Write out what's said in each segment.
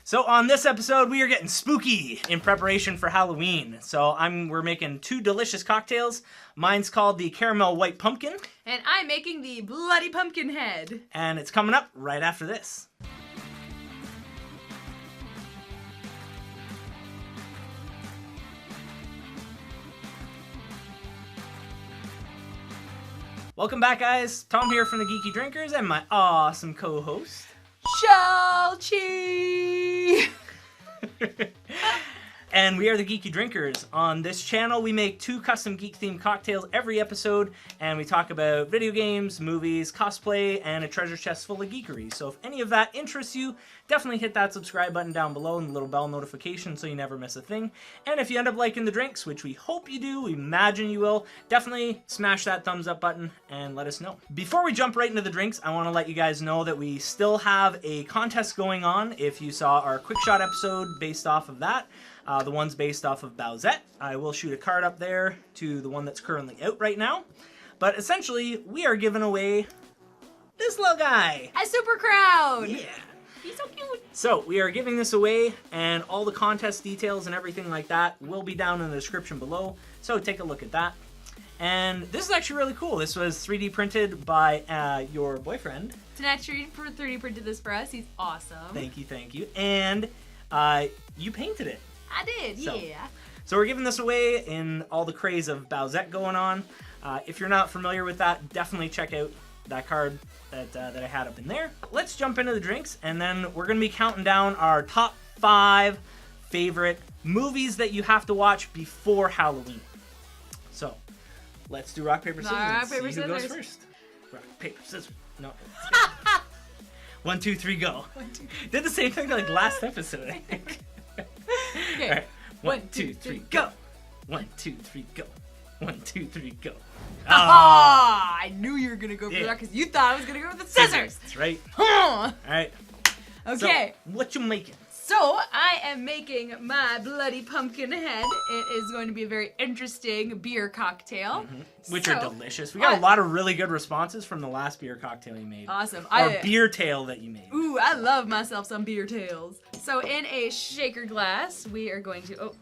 So on this episode, we are getting spooky in preparation for Halloween. So we're making two delicious cocktails. Mine's called the Caramel White Pumpkin. And I'm making the Bloody Pumpkin Head. And it's coming up right after this. Welcome back, guys. Tom here from the Geeky Drinkers and my awesome co-host, Shelle-Chii! And we are the Geeky Drinkers. On this channel, we make two custom geek-themed cocktails every episode, and we talk about video games, movies, cosplay, and a treasure chest full of geekery. So if any of that interests you, definitely hit that subscribe button down below and the little bell notification so you never miss a thing. And if you end up liking the drinks, which we hope you do, we imagine you will, definitely smash that thumbs up button and let us know. Before we jump right into the drinks, I want to let you guys know that we still have a contest going on. If you saw our quick shot episode based off of that, the one's based off of Bowsette. I will shoot a card up there to the one that's currently out right now. But essentially, we are giving away this little guy. A super crown! Yeah. He's so cute. So, we are giving this away, and all the contest details and everything like that will be down in the description below. So, take a look at that. And this is actually really cool. This was 3D printed by your boyfriend. Tanatri 3D printed this for us. He's awesome. Thank you, thank you. And you painted it. I did, yeah. So we're giving this away in all the craze of Bowsette going on. If you're not familiar with that, definitely check out that card that I had up in there. Let's jump into the drinks, and then we're going to be counting down our top 5 favorite movies that you have to watch before Halloween. So, let's do rock, paper, scissors. Rock, paper, See who goes scissors. first. Rock, paper, scissors. No. 1, 2, 3, go. Did the same thing like last episode, I think. Okay. All right. 1, 2, 3, go. 1, 2, 3, go. 1, 2, 3, go. Ah! I knew you were going to go for Yeah. that because you thought I was going to go with the scissors. That's right. Huh. All right. Okay. So, what you making? So, I am making my Bloody Pumpkin Head. It is going to be a very interesting beer cocktail. Which are delicious. We got a lot of really good responses from the last beer cocktail you made. Awesome. Or beer tail that you made. Ooh, I love myself some beer tails. So, in a shaker glass, we are going to... Oh,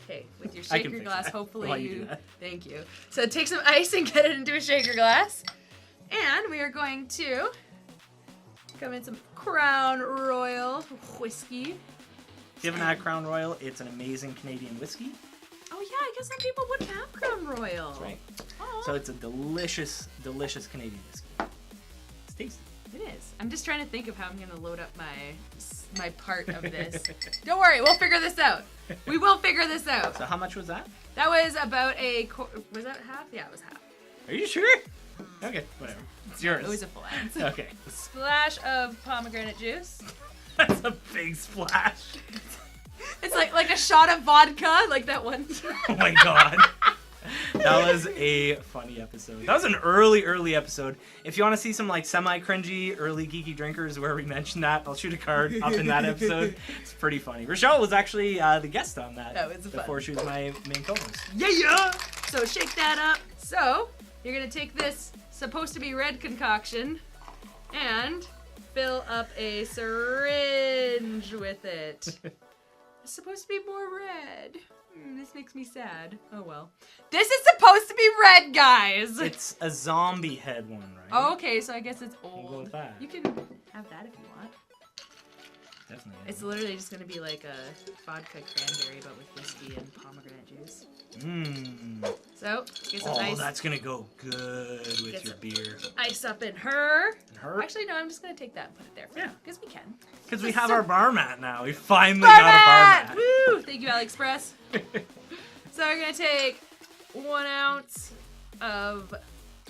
okay. With your I can shaker fix glass, that hopefully while you do that. Thank you. So, take some ice and get it into a shaker glass. And we are going to come in some Crown Royal whiskey. If you haven't had Crown Royal, it's an amazing Canadian whiskey. Oh yeah, I guess some people wouldn't have Crown Royal. That's right. Aw. So it's a delicious, delicious Canadian whiskey. It's tasty. It is. I'm just trying to think of how I'm gonna load up my part of this. Don't worry, we'll figure this out. We will figure this out. So how much was that? That was about was that half? Yeah, it was half. Are you sure? Okay, whatever. It's yours. It was a full ounce. Okay. Splash of pomegranate juice. That's a big splash. It's like a shot of vodka, like that one. Oh my god. That was a funny episode. That was an early episode. If you want to see some like semi-cringy early Geeky Drinkers where we mentioned that, I'll shoot a card up in that episode. It's pretty funny. Rochelle was actually the guest on that. That was fun. Before she was my main co-host. Yeah! So shake that up. So, you're gonna take this supposed to be red concoction and fill up a syringe with it. It's supposed to be more red. This makes me sad. Oh well. This is supposed to be red, guys! It's a zombie head one, right? Oh, okay, so I guess it's We'll old. go with that. You can have that if you want. Definitely. It's literally just gonna be like a vodka cranberry, but with whiskey and pomegranate juice. Mmm. So, get some Oh, ice. that's gonna go good with Get your some- beer. Ice up in her. And her? Actually, no, I'm just gonna take that and put it there for Yeah. because we can. Because we have our bar mat now. We finally got a bar mat. Woo! Thank you, AliExpress. So we're gonna take 1 ounce of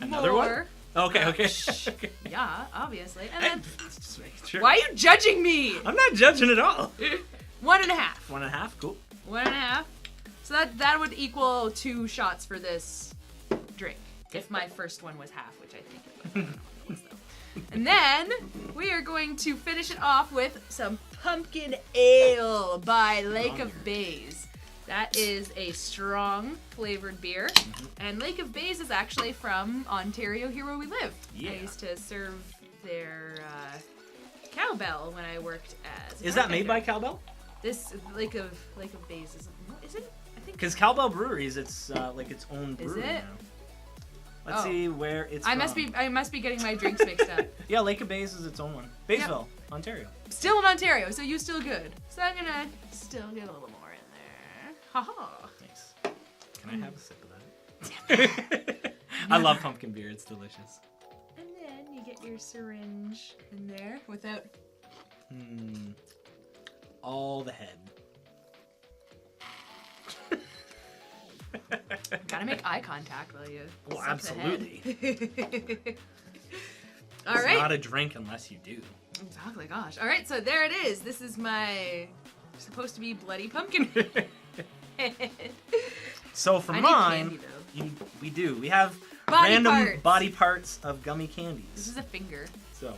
Another more. one? Okay, okay. Okay. Yeah, obviously. And then, Just making sure. why are you judging me? I'm not judging at all. 1.5. 1.5, cool. 1.5. So that would equal 2 shots for this drink. If my first one was half, which I think it was. I don't know what it was, though. And then we are going to finish it off with some pumpkin ale by Lake of Bays. That is a strong flavored beer. And Lake of Bays is actually from Ontario, here where we live. Yeah. I used to serve their Cowbell when I worked as. Is that made by Cowbell? This Lake of Bays is it? I think. Because Cowbell Breweries, it's like its own brewery it? now. Let's see where it's. I must be getting my drinks mixed up. Yeah, Lake of Bays is its own one. Baysville, Ontario. Still in Ontario, so you still good. So I'm gonna still get a little more in there. Haha. Nice. Can I have a sip of that? I love pumpkin beer. It's delicious. And then you get your syringe in there without. All the head. Gotta make eye contact while you. Well, suck absolutely. The head. All It's right. not a drink unless you do. Exactly. Gosh. All right. So there it is. This is my supposed to be bloody pumpkin. So for I need mine, candy, we do. We have Body random parts. body parts of gummy This candies. is a finger. So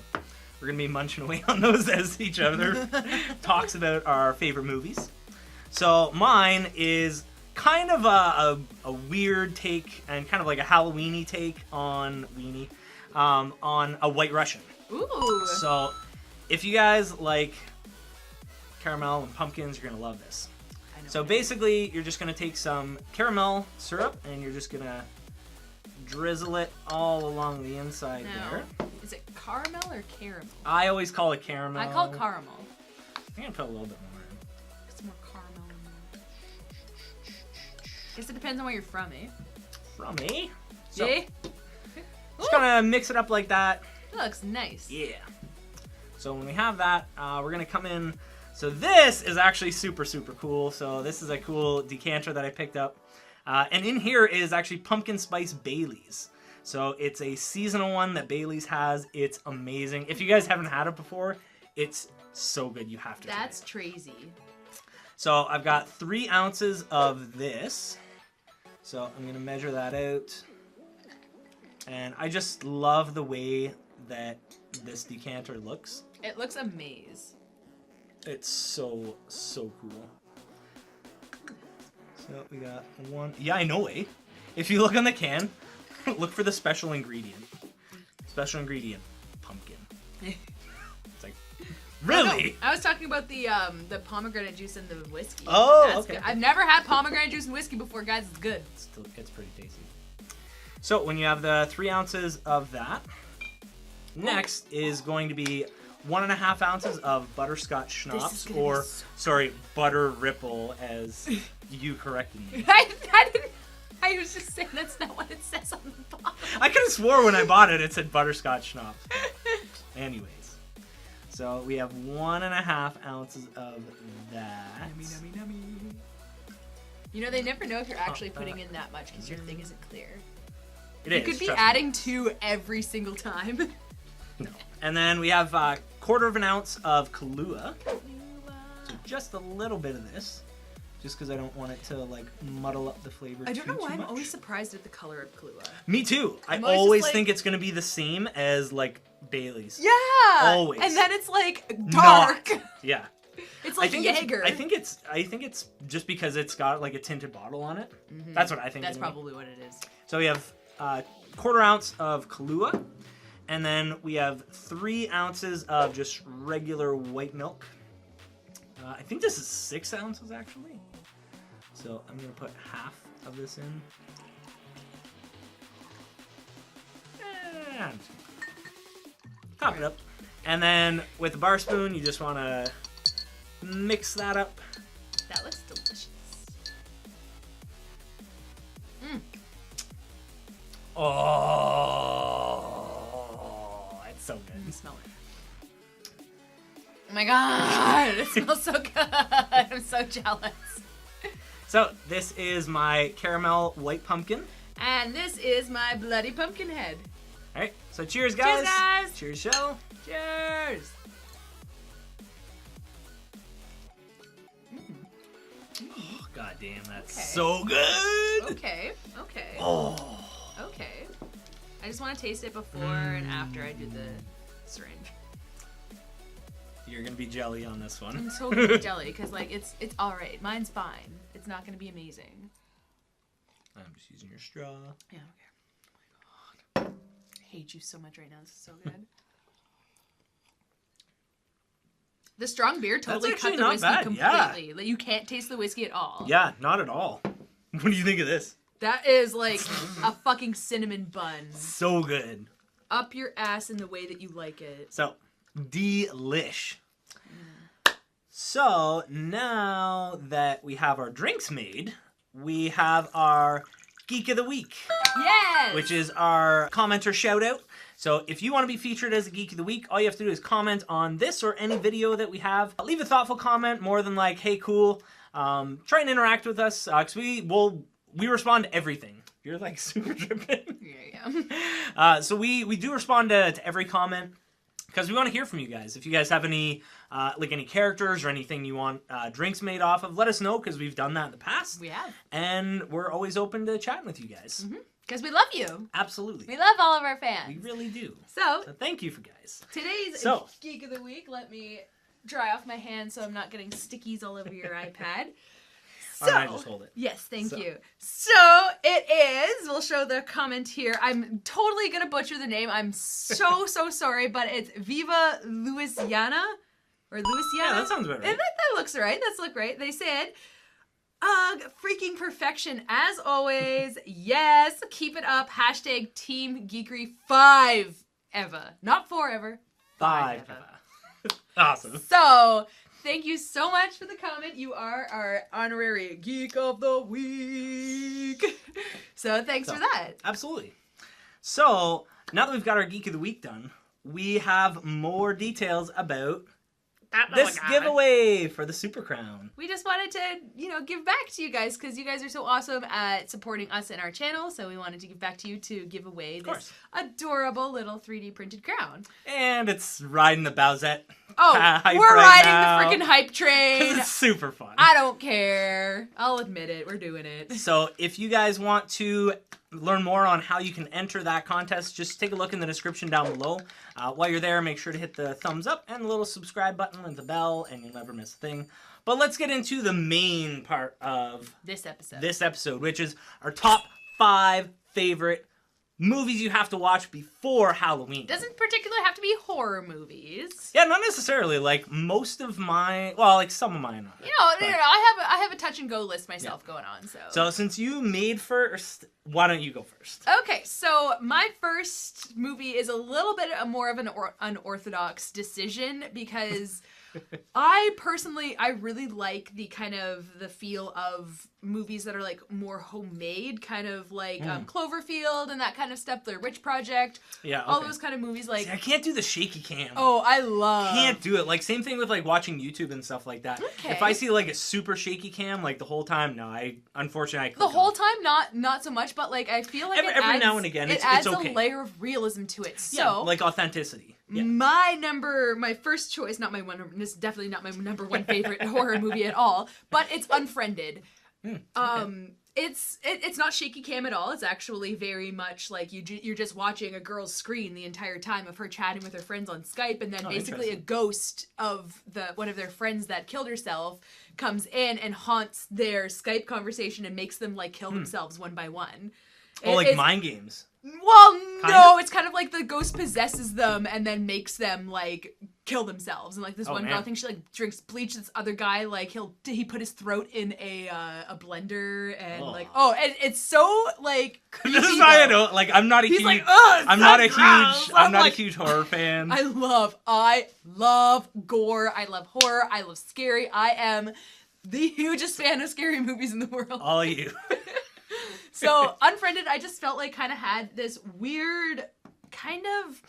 we're gonna be munching away on those as each other talks about our favorite movies. So mine is kind of a weird take and kind of like a Halloween-y take on on a White Russian. Ooh. So if you guys like caramel and pumpkins, you're gonna love this. I know So what basically, you're just gonna take some caramel syrup and you're just gonna drizzle it all along the inside there. Is it caramel or caramel? I always call it caramel. I call caramel. I'm gonna put a little bit more in. It's more caramel in there. Guess it depends on where you're from, eh? From me. So, Yeah. just gonna mix it up like that. It looks nice. Yeah. So when we have that, we're gonna come in. So this is actually super, super cool. So this is a cool decanter that I picked up. And in here is actually pumpkin spice Baileys. So it's a seasonal one that Baileys has. It's amazing. If you guys haven't had it before, it's so good. You have to try That's it. crazy. So I've got 3 ounces of this. So I'm gonna measure that out. And I just love the way that this decanter looks. It looks a maze. It's so, so cool. So we got 1. Yeah, I know, eh? If you look on the can, look for the special ingredient. Special ingredient, pumpkin. It's like, really? No, I was talking about the pomegranate juice and the whiskey. Oh, That's okay. good. I've never had pomegranate juice and whiskey before, guys. It's good. It's pretty tasty. So when you have the 3 ounces of that, next is going to be 1.5 ounces of butterscotch schnapps, gonna or be so- sorry, butter ripple, as you corrected me. I was just saying that's not what it says on the bottle. I could have swore when I bought it, it said butterscotch schnapps. Anyways, so we have 1.5 ounces of that. Nummy, nummy, nummy. You know, they never know if you're actually putting in that much because your thing isn't clear. It You is, could be trust me. adding 2 every single time. No. And then we have 1/4 ounce of Kahlua. So just a little bit of this, just because I don't want it to like muddle up the flavor. I don't know why I'm much. always surprised at the color of Kahlua. Me too. I I'm always always just like- think it's gonna be the same as like Bailey's. Yeah. Always. And then it's like dark. Not. Yeah. It's like Jaeger. I think it's just because it's got like a tinted bottle on it. That's what I think. That's anyway. probably what it is. So we have 1/4 ounce of Kahlua, and then we have 3 ounces of just regular white milk. I think this is 6 ounces actually. So I'm gonna put half of this in. And top it up. And then with a bar spoon, you just wanna mix that up. That looks delicious. Oh, it's so good. Smell it. Oh my god, it smells so good. I'm so jealous. So this is my caramel white pumpkin. And this is my bloody pumpkin head. All right, so cheers, guys. Cheers, guys. Cheers, Shell. Cheers. Oh, God damn, that's Okay. so good. Okay. Oh. Okay. I just want to taste it before and after I do the syringe. You're gonna be jelly on this one. I'm so good with jelly because like it's all right. Mine's fine. It's not gonna be amazing. I'm just using your straw. Yeah. Okay. Oh my god. I hate you so much right now. This is so good. The strong beer totally cut actually the not whiskey bad, completely. Like, you can't taste the whiskey at all. Yeah, not at all. What do you think of this? That is like a fucking cinnamon bun. So good. Up your ass in the way that you like it. So, delish. So, now that we have our drinks made, we have our Geek of the Week. Yes! Which is our commenter shout out. So if you want to be featured as a Geek of the Week, all you have to do is comment on this or any video that we have. Leave a thoughtful comment, more than like, hey, cool. Try and interact with us, because we respond to everything. You're like super dripping. Yeah. So we do respond to every comment, because we want to hear from you guys. If you guys have any any characters or anything you want drinks made off of, let us know, because we've done that in the past. We have. And we're always open to chatting with you guys. Because we love you. Absolutely. We love all of our fans. We really do. So Thank you for guys. Today's Geek of the Week, let me dry off my hands so I'm not getting stickies all over your iPad. So, I just hold it. Yes, thank you. So it is, we'll show the comment here. I'm totally going to butcher the name. I'm so sorry, but it's Viva Louisiana. Or Louisiana. Yeah, that sounds about right. And that looks right. That's look right. They said, ugh, freaking perfection as always. Yes, keep it up. Hashtag Team Geekery 5 ever. Not forever. 5 ever. Awesome. So, thank you so much for the comment. You are our honorary Geek of the Week. So, thanks for that. Absolutely. So, now that we've got our Geek of the Week done, we have more details about this giveaway for the Super Crown. We just wanted to, give back to you guys because you guys are so awesome at supporting us in our channel. So we wanted to give back to you to give away this adorable little 3D printed crown. And it's riding the Bowsette. Oh, we're riding the freaking hype train. It's super fun. I don't care. I'll admit it. We're doing it. So if you guys want to learn more on how you can enter that contest, just take a look in the description down below. While you're there, make sure to hit the thumbs up and the little subscribe button and the bell, and you'll never miss a thing. But let's get into the main part of this episode, which is our top 5 favorite movies you have to watch before Halloween. Doesn't particularly have to be horror movies. Yeah, not necessarily. Like most of my, well, like some of mine are. I have a touch and go list myself going on. So since you made first, why don't you go first? Okay, so my first movie is a little bit more of an unorthodox decision because I really like the kind of the feel of movies that are like more homemade, kind of like Cloverfield and that kind of stuff, The Witch Project. Yeah, all those kind of movies. Like, see, I can't do the shaky cam. Oh, I love. Can't do it. Like same thing with like watching YouTube and stuff like that. Okay. If I see like a super shaky cam, like the whole time, no, unfortunately I click the whole on. time, not so much, but like I feel like every now and again, it adds okay. a layer of realism to it. So yeah, like authenticity. Yeah. My first choice, not my one. This is definitely not my number one favorite horror movie at all, but it's Unfriended. Okay. It's not shaky cam at all. It's actually very much like you're just watching a girl's screen the entire time of her chatting with her friends on Skype, and then basically a ghost of one of their friends that killed herself comes in and haunts their Skype conversation and makes them like kill themselves one by one. Like mind games. Well, no, it's kind of like the ghost possesses them and then makes them like kill themselves. And like this one girl, I think she like drinks bleach. This other guy, like he put his throat in a blender and it's so like creepy. This is why I don't like. I'm not a huge horror fan. I love gore. I love horror. I love scary. I am the hugest fan of scary movies in the world. All you. So, Unfriended, I just felt like kind of had this weird kind of...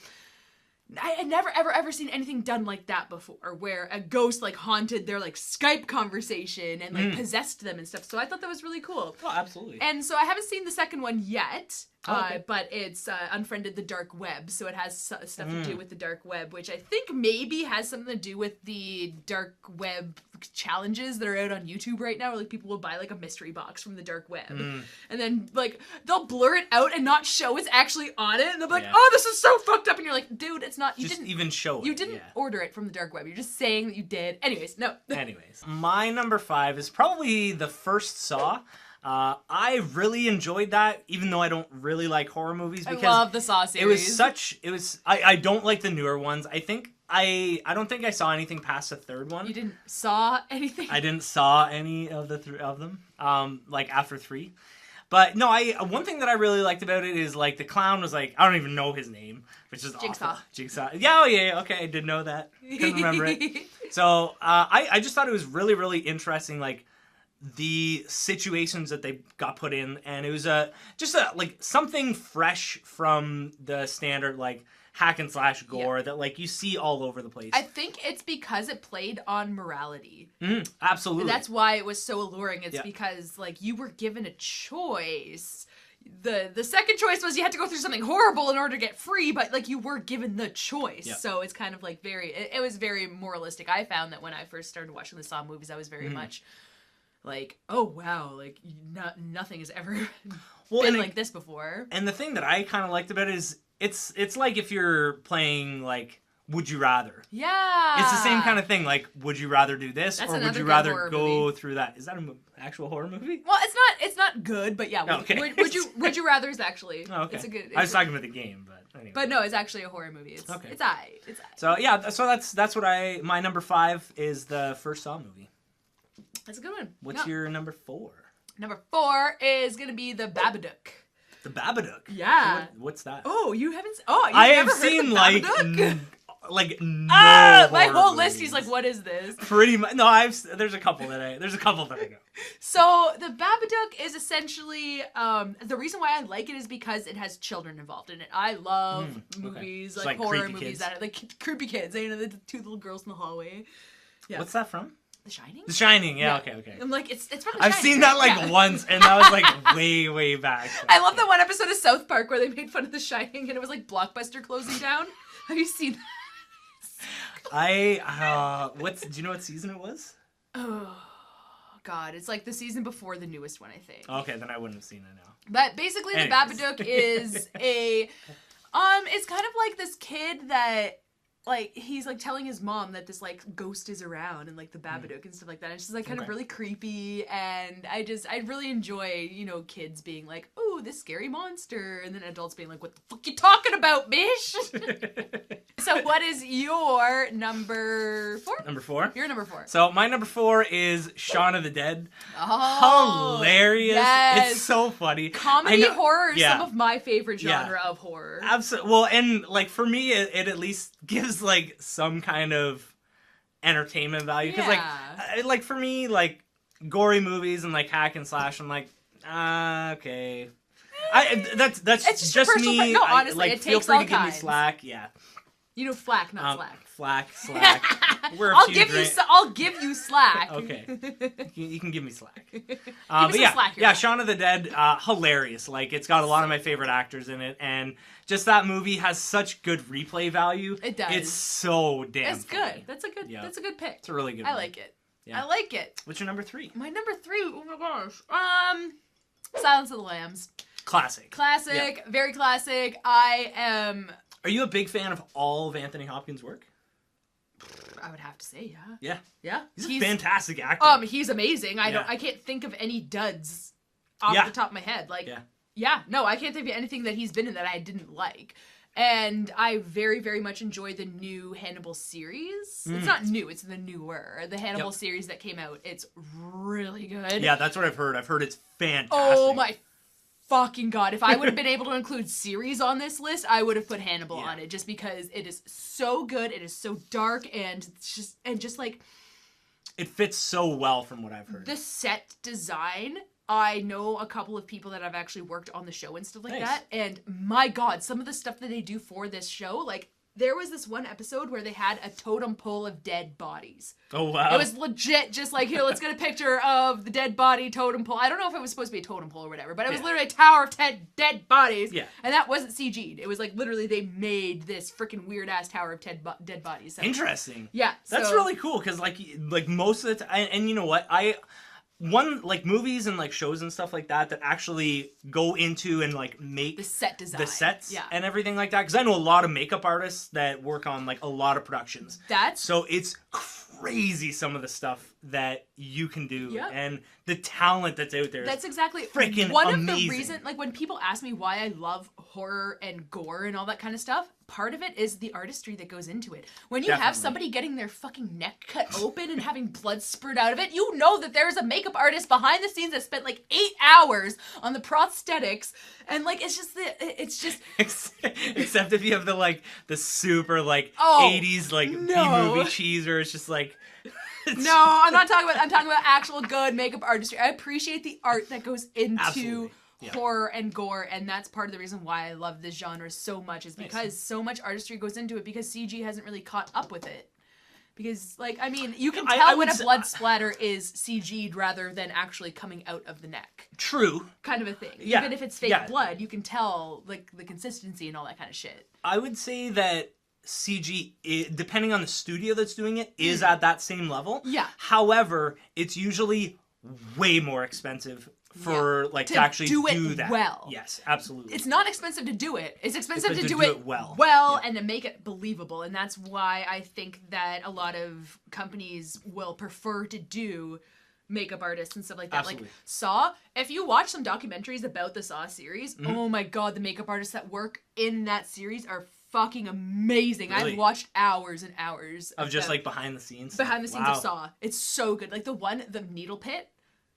I had never, ever seen anything done like that before, where a ghost, like, haunted their, like, Skype conversation and, like, possessed them and stuff. So I thought that was really cool. Oh, absolutely. And so I haven't seen the second one yet, but it's Unfriended the Dark Web. So it has stuff to do with the Dark Web, which I think maybe has something to do with the Dark Web challenges that are out on YouTube right now, where, like, people will buy, like, a mystery box from the Dark Web. And then, like, they'll blur it out and not show it's actually on it. And they'll be like, oh, this is so fucked up. And you're like, dude, it's not. You just didn't even show it. You didn't order it from the Dark Web. You're just saying that you did. Anyways, no. Anyways, my number 5 is probably the first Saw. I really enjoyed that, even though I don't really like horror movies. Because I love the Saw series. I don't like the newer ones. I think I don't think I saw anything past the third one. You didn't saw anything? I didn't saw any of of them. Like after 3. But no, one thing that I really liked about it is like the clown was like, I don't even know his name, which is Jigsaw. awful. Jigsaw. Yeah, okay, I did know that. Couldn't remember it. So I just thought it was really, really interesting, like the situations that they got put in, and it was just like something fresh from the standard like hack and slash gore that like you see all over the place. I think it's because it played on morality. Absolutely. And that's why it was so alluring. It's because like you were given a choice. The second choice was you had to go through something horrible in order to get free, but like you were given the choice. So it's kind of like it was very moralistic. I found that when I first started watching the Saw movies, I was very much like, oh wow, like nothing has ever been like this before. And the thing that I kind of liked about it is it's like if you're playing like Would You Rather. Yeah. It's the same kind of thing. Like, would you rather do this, That's or would you rather go through that? Is that an actual horror movie? Well, it's not good, but yeah. Would you rather is actually. Oh, okay. It's a good. I was talking about the game, but anyway. But no, it's actually a horror movie. It's okay. It's aight. It's aight. So yeah, so that's what my number 5 is the first Saw movie. That's a good one. What's your number 4? Number 4 is gonna be the Babadook. The Babadook. Yeah. So what's that? Oh, you haven't. Oh, I have seen like no my whole list. movies. He's like, what is this? Pretty much. No, there's a couple that I know. So the Babadook is essentially the reason why I like it is because it has children involved in it. I love movies like horror movies kids. that are like creepy kids. You know, the 2 little girls in the hallway. Yeah. What's that from? The Shining? The Shining, yeah. Okay. I'm like, it's from The Shining. I've seen that like once, and that was like way back. So. I love the one episode of South Park where they made fun of The Shining, and it was like Blockbuster closing down. Have you seen that? do you know what season it was? Oh, God. It's like the season before the newest one, I think. Okay, then I wouldn't have seen it now. But basically, the Babadook is it's kind of like this kid that, like, he's, like, telling his mom that this, like, ghost is around and, like, the Babadook and stuff like that. It's just, like, kind of really creepy, and I really enjoy, you know, kids being like, oh, this scary monster, and then adults being like, what the fuck you talking about, bish? So what is your number 4? Number 4? Your number 4. So my number 4 is Shaun of the Dead. Oh, hilarious. Yes. It's so funny. Comedy horror is some of my favorite genre of horror. Absolutely. Well, and like for me, it at least gives like some kind of entertainment value. Because like for me, like gory movies and like hack and slash, I'm like, okay. That's it's just me. No, honestly, like, it feel takes free all to give me kinds. slack. Yeah. You know, flack, not slack. Slack. I'll give you slack. Okay. You can give me slack. Give me But some yeah, slack here. yeah, Shaun of the Dead, hilarious. Like, it's got a lot of my favorite actors in it, and just that movie has such good replay value. It does. It's so damn It's funny. good. That's a good pick. It's a really good I one. like it. Yeah. I like it. What's your number 3? My number 3, oh my gosh. Silence of the Lambs. Classic. Classic, Yeah. very classic. I am... Are you a big fan of all of Anthony Hopkins' work? I would have to say, yeah. Yeah. Yeah. He's a fantastic actor. He's amazing. I can't think of any duds off the top of my head. Like, no, I can't think of anything that he's been in that I didn't like. And I very, very much enjoy the new Hannibal series. It's not new, it's the newer. The Hannibal series that came out. It's really good. Yeah, that's what I've heard. I've heard it's fantastic. Oh my fucking God. If I would have been able to include series on this list, I would have put Hannibal on it just because it is so good. It is so dark and just like... It fits so well from what I've heard. The set design... I know a couple of people that have actually worked on the show and stuff like that. And my God, some of the stuff that they do for this show, like there was this one episode where they had a totem pole of dead bodies. Oh, wow. It was legit just like, here, let's get a picture of the dead body totem pole. I don't know if it was supposed to be a totem pole or whatever, but it was literally a tower of dead bodies. Yeah. And that wasn't CG'd. It was like literally they made this freaking weird ass tower of dead bodies. So, interesting. Yeah. That's really cool because like most of the time, and you know what? Like movies and like shows and stuff like that actually go into and like make the set design, the sets and everything like that, because I know a lot of makeup artists that work on like a lot of productions. So it's crazy some of the stuff that you can do Yep. and the talent that's out there. That's exactly freaking one amazing. of the reasons. Like when people ask me why I love horror and gore and all that kind of stuff, part of it is the artistry that goes into it. When you have Definitely. somebody getting their fucking neck cut open and having blood spurt out of it, you know that there's a makeup artist behind the scenes that spent like 8 hours on the prosthetics, and like it's just Except if you have the super like Oh, 80s like no. B-movie cheese, or it's just like No, I'm talking about actual good makeup artistry. I appreciate the art that goes into Absolutely. Yeah. horror and gore, and that's part of the reason why I love this genre so much, is because Nice. so much artistry goes into it, because CG hasn't really caught up with it. Because, like, I mean, you can I tell when would a say- blood splatter is CG'd rather than actually coming out of the neck. True. Kind of a thing. Yeah, Even if it's fake yeah. blood, you can tell, like, the consistency and all that kind of shit. I would say that CG, depending on the studio that's doing it, is at that same level. Yeah. However, it's usually way more expensive for to actually do do it that. well. Yes, absolutely. It's not expensive to do it. It's expensive to do it well. well and to make it believable. And that's why I think that a lot of companies will prefer to do makeup artists and stuff like that. Absolutely. Like Saw, if you watch some documentaries about the Saw series, oh my god, the makeup artists that work in that series are fucking amazing. Really? I've watched hours and hours of just about- like behind the scenes. behind the scenes Wow. of Saw. It's so good. Like the needle pit.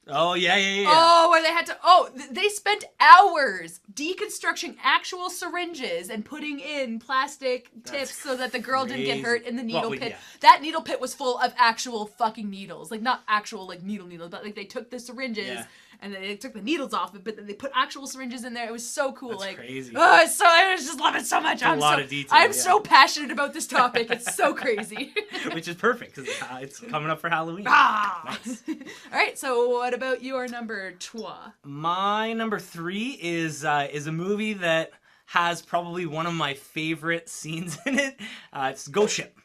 Oh yeah. Oh, where they had to. Oh, they spent hours deconstructing actual syringes and putting in plastic tips so that the girl didn't get crazy. hurt in the needle Well, pit. yeah. That needle pit was full of actual fucking needles, like not actual like needles, but like they took the syringes Yeah. and then they took the needles off it, but then they put actual syringes in there. It was so cool. That's like crazy. Oh, it's so I just love it so much. a lot of detail, I'm yeah. so passionate about this topic. It's so crazy. Which is perfect because it's coming up for Halloween. Ah! Nice. All right. So what about your number 3? My number 3 is a movie that has probably one of my favorite scenes in it. It's Ghost Ship,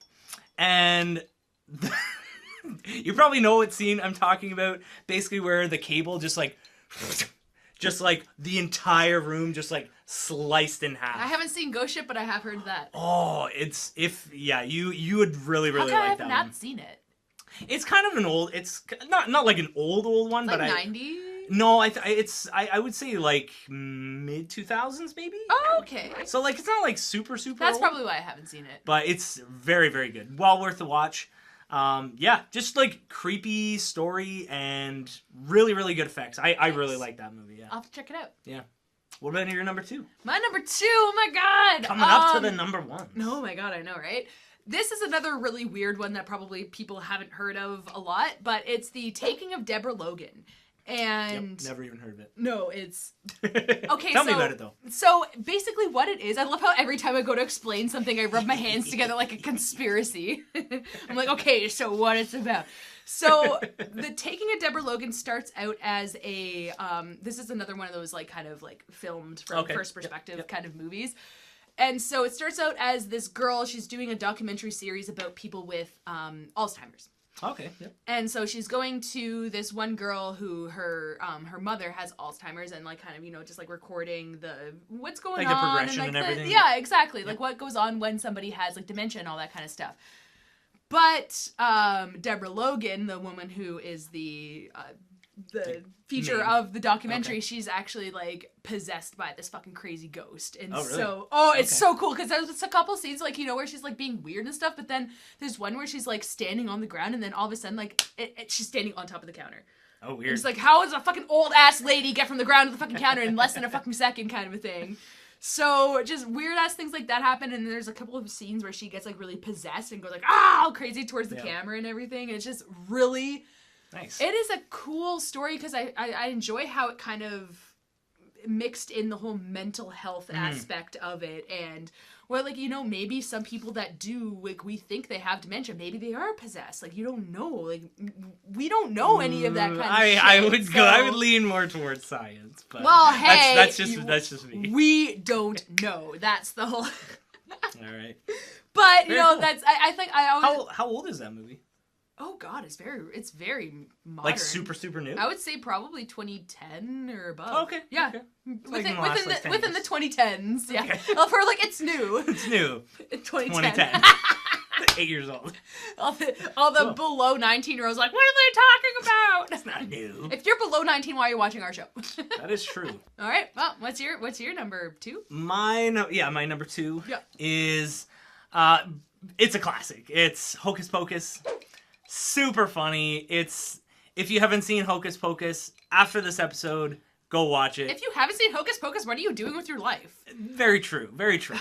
and you probably know what scene I'm talking about. Basically, where the cable just like the entire room just like sliced in half. I haven't seen Ghost Ship, but I have heard that. Oh, you would really How come I like have that not one. seen it? It's kind of an old. It's not like an old one, Like but 90s? No, I would say like mid 2000s maybe. Oh, okay. So like it's not like super That's old, probably why I haven't seen it. but it's very very good. Well worth the watch. Yeah, just like creepy story and really really good effects. I really like that movie. Yeah. I'll have to check it out. Yeah. What about your number 2? My number 2, oh my god! Coming up to the number 1. Oh my god, I know, right? This is another really weird one that probably people haven't heard of a lot, but it's The Taking of Deborah Logan. And Yep, never even heard of it. no, it's okay. Tell me about it though. So basically, what it is, I love how every time I go to explain something, I rub my hands together like a conspiracy. I'm like, okay, so what it's about. So The Taking of Deborah Logan starts out as a this is another one of those like kind of like filmed from first perspective kind of movies. And so it starts out as this girl, she's doing a documentary series about people with Alzheimer's. Okay. Yep. And so she's going to this one girl who her mother has Alzheimer's, and like kind of just like recording what's going Like on, the progression like and everything. yeah, exactly, like what goes on when somebody has like dementia and all that kind of stuff. But Deborah Logan, the woman who is the feature of the documentary, she's actually like possessed by this fucking crazy ghost. And really? so it's so cool because there's a couple scenes like where she's like being weird and stuff, but then there's one where she's like standing on the ground and then all of a sudden like she's standing on top of the counter. Oh, weird. And it's like, how does a fucking old ass lady get from the ground to the fucking counter in less than a fucking second, kind of a thing. So just weird ass things like that happen, and there's a couple of scenes where she gets like really possessed and goes like all crazy towards the camera and everything. And it's just really nice. It is a cool story because I enjoy how it kind of mixed in the whole mental health aspect of it, and maybe some people that do, like, we think they have dementia, maybe they are possessed. Like, you don't know. Like, we don't know any of that kind of shit. I would lean more towards science, but well, hey, that's just me. We don't know. That's the whole. All right. But Very cool. that's I think I always. How old is that movie? Oh God, it's very modern. Like super new. I would say probably 2010 or above. Oh, okay. Yeah. Okay. Within, Like in the last, 10 within years. the 2010s. Yeah. Okay. Well, for like it's new. It's new. 2010. 8 years old. All the below 19-year-olds like, what are they talking about? That's not new. If you're below 19, why are you watching our show? That is true. All right. Well, what's your number 2? My number 2 Yeah. is it's a classic. It's Hocus Pocus. Super funny. If you haven't seen Hocus Pocus, after this episode, go watch it. If you haven't seen Hocus Pocus, what are you doing with your life? Very true. Very true.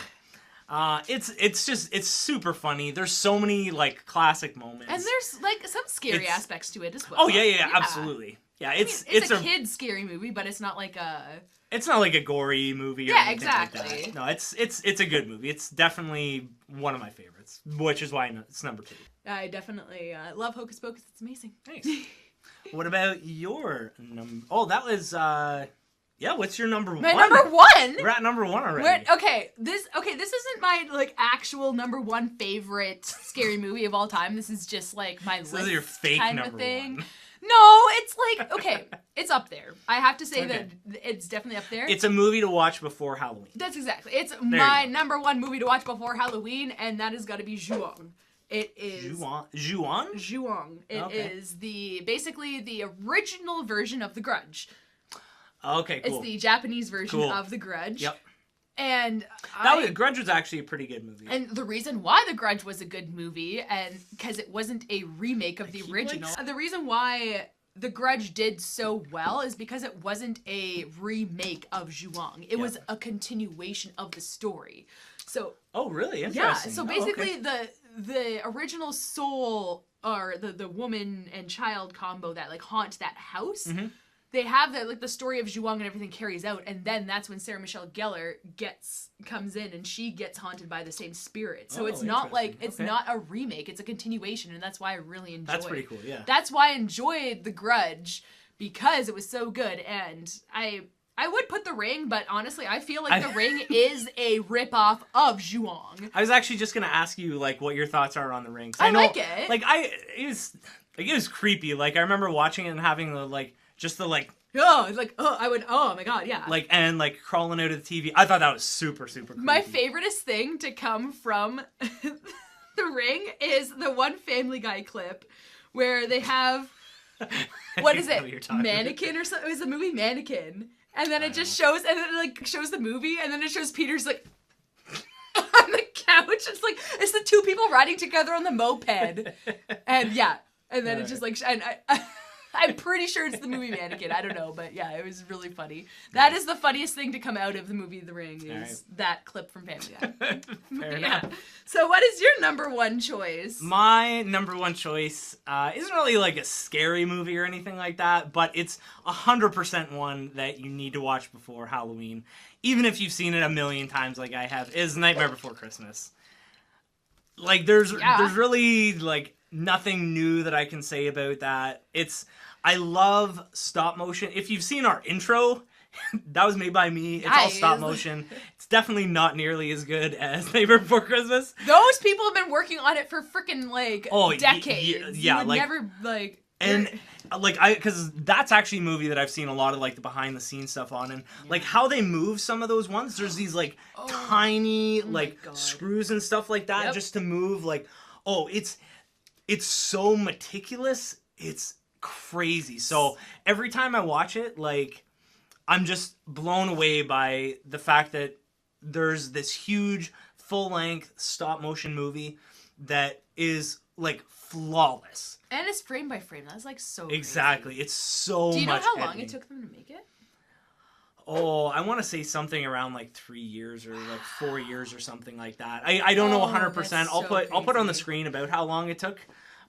It's super funny. There's so many like classic moments. And there's like some scary aspects to it as well. Oh yeah, absolutely. Yeah, it's a kid scary movie, but it's not like a gory movie or anything like that. No, it's a good movie. It's definitely one of my favorites, which is why it's number 2. I definitely love Hocus Pocus. It's amazing. Nice. What about your number? Oh, that was what's your number 1? My number 1? We're at number 1 already. This isn't my like actual number 1 favorite scary movie of all time. This is just like my list. This is your fake kind number of thing. 1. No, it's like, okay, it's up there. I have to say that it's definitely up there. It's a movie to watch before Halloween. That's exactly. It's my number 1 movie to watch before Halloween, and that has got to be Ju-on. It is Ju-on? Ju-on. It is basically the original version of The Grudge. Okay, cool. It's the Japanese version of The Grudge. Yep. And Grudge was actually a pretty good movie. And the reason why The Grudge was a good movie, and because it wasn't a remake of the original, the reason why The Grudge did so well is because it wasn't a remake of Ju-on. It was a continuation of the story. So. Oh, really? Interesting. Yeah. So basically, the original soul, or the woman and child combo that like haunt that house. Mm-hmm. They have the story of Ju-on and everything carries out, and then that's when Sarah Michelle Gellar comes in and she gets haunted by the same spirit. So it's not like it's not a remake; it's a continuation, and that's why I really enjoyed. That's pretty cool, yeah. That's why I enjoyed The Grudge, because it was so good, and I would put The Ring, but honestly, I feel like The Ring is a ripoff of Ju-on. I was actually just gonna ask you like what your thoughts are on The Ring. I know, like it. Like it was creepy. Like I remember watching it and having the like. Just the like oh my god, yeah. Like and like crawling out of the TV. I thought that was super, super creepy. My favoriteest thing to come from The Ring is the one Family Guy clip where they have what is it? Mannequin or something? It was the movie Mannequin. And then it just shows shows the movie and then it shows Peter's like on the couch. It's the two people riding together on the moped. And yeah. And then it just like and I'm pretty sure it's the movie Mannequin. I don't know, but yeah, it was really funny. That is the funniest thing to come out of the movie The Ring is that clip from Family Guy. Fair enough. So what is your number 1 choice? My number 1 choice isn't really like a scary movie or anything like that, but it's 100% one that you need to watch before Halloween, even if you've seen it a million times like I have, is Nightmare Before Christmas. Like there's really like nothing new that I can say about that. I love stop motion. If you've seen our intro, that was made by me. It's all stop motion. It's definitely not nearly as good as Nightmare Before Christmas. Those people have been working on it for freaking like decades. Yeah, you would never like. And like because that's actually a movie that I've seen a lot of like the behind the scenes stuff on, and like how they move some of those ones. There's these like tiny like screws and stuff like that just to move. Like it's so meticulous. It's crazy. So every time I watch it, like I'm just blown away by the fact that there's this huge full-length stop motion movie that is like flawless. And it's frame by frame. That's like so exactly. Crazy. It's so much. Do you know how long it took them to make it? Oh, I want to say something around like 3 years or like 4 years or something like that. I don't know 100%. I'll put on the screen about how long it took.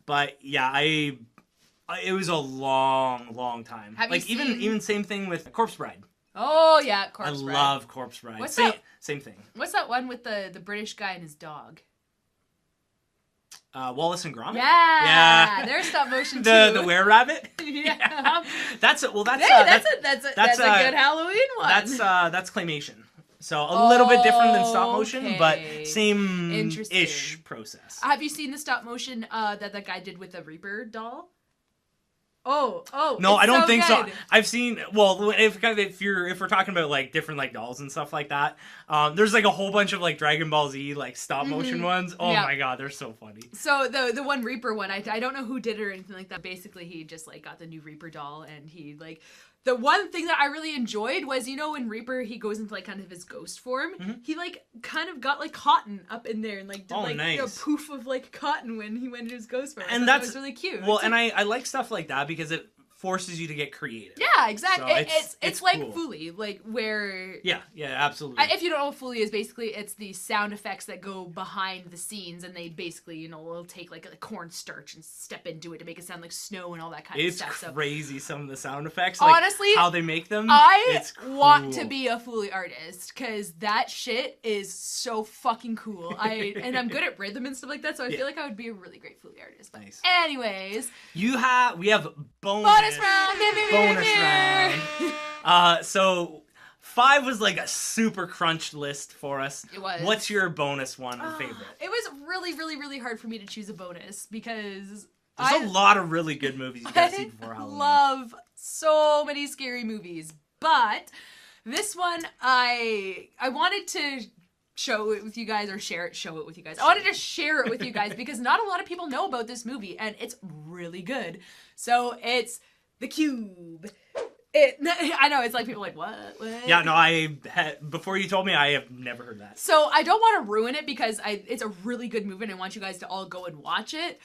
But yeah, it was a long time. Have like you seen... even same thing with Corpse Bride. Oh yeah, Corpse Bride. I love Corpse Bride. Same thing. What's that one with the British guy and his dog? Wallace and Gromit. Yeah. They're stop motion too. The were-rabbit. Yeah. That's a good Halloween one. That's claymation. So a little bit different than stop motion, but same-ish process. Have you seen the stop motion that guy did with the Reaper doll? Oh. No, it's I don't so think so. good. I've seen, well, if we're talking about like different like dolls and stuff like that, there's like a whole bunch of like Dragon Ball Z like stop motion ones. Oh Yeah. my god, they're so funny. So the one Reaper one, I don't know who did it or anything like that. Basically, he just like got the new Reaper doll, and he like. The one thing that I really enjoyed was, you know, when Reaper, he goes into, like, kind of his ghost form, he, like, kind of got, like, cotton up in there and, like, did, like, nice. a poof of, like, cotton when he went into his ghost form. And that was really cute. Well, and I like stuff like that because it forces you to get creative. Yeah, exactly. So it's like cool. Foley, like, where... Yeah, absolutely. If you don't know what Foley is, basically, it's the sound effects that go behind the scenes, and they basically, you know, will take, like, a cornstarch and step into it to make it sound like snow and all that kind of stuff. It's crazy, some of the sound effects. Like, honestly, how they make them. I cool. want to be a Foley artist, because that shit is so fucking cool. And I'm good at rhythm and stuff like that, so I feel like I would be a really great Foley artist. But nice. Anyways. We have Bonus round! Bonus round. So 5 was like a super crunched list for us. It was. What's your bonus one or favorite? It was really, really, really hard for me to choose a bonus because there's a lot of really good movies you gotta see before Halloween. I love so many scary movies, but this one I wanted to show it with you guys or show it with you guys. I wanted to share it with you guys because not a lot of people know about this movie and it's really good. So it's The Cube. I know, it's like people are like, what? Yeah, no, before you told me, I have never heard that. So I don't want to ruin it because it's a really good movie and I want you guys to all go and watch it.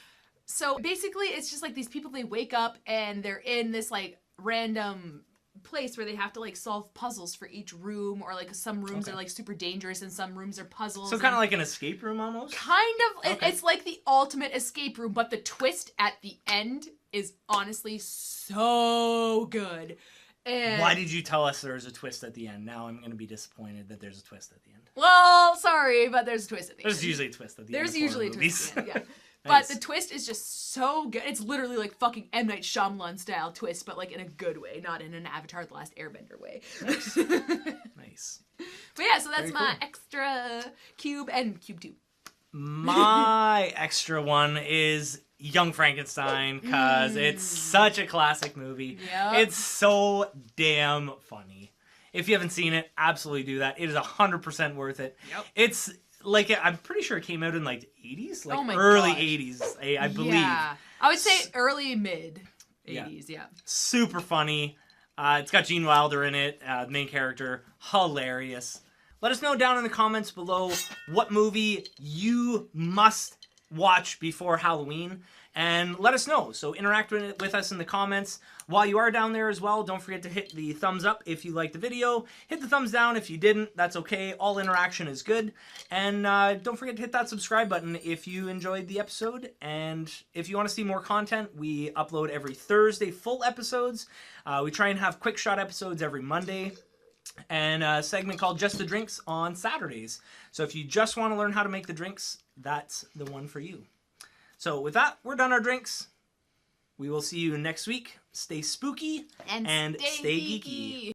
So basically, it's just like these people, they wake up and they're in this like random place where they have to like solve puzzles for each room, or like some rooms are like super dangerous and some rooms are puzzles. So kind of like an escape room almost? Kind of. Okay. It's like the ultimate escape room, but the twist at the end is honestly so good. And why did you tell us there was a twist at the end? Now I'm going to be disappointed that there's a twist at the end. Well, sorry, but there's a twist at the end. There's usually a twist at the end. There's usually a twist at the end, yeah. Nice. But the twist is just so good. It's literally like fucking M. Night Shyamalan style twist, but like in a good way, not in an Avatar The Last Airbender way. Nice. Nice. But yeah, so that's Very my cool. extra Cube and Cube 2. My extra one is Young Frankenstein, because it's such a classic movie. Yep. It's so damn funny. If you haven't seen it, absolutely do that. It is 100% worth it. Yep. It's like, I'm pretty sure it came out in like the 80s, like Oh my early gosh. 80s, I believe. Yeah. I would say early mid 80s, yeah. Super funny. It's got Gene Wilder in it, the main character. Hilarious. Let us know down in the comments below what movie you must watch before Halloween, and let us know. So interact with us in the comments. While you are down there as well, don't forget to hit the thumbs up if you liked the video. Hit the thumbs down if you didn't. That's okay. All interaction is good. And don't forget to hit that subscribe button if you enjoyed the episode. And if you want to see more content, we upload every Thursday full episodes. We try and have quick shot episodes every Monday. And a segment called Just the Drinks on Saturdays. So if you just want to learn how to make the drinks, that's the one for you. So with that, we're done our drinks. We will see you next week. Stay spooky and stay geeky.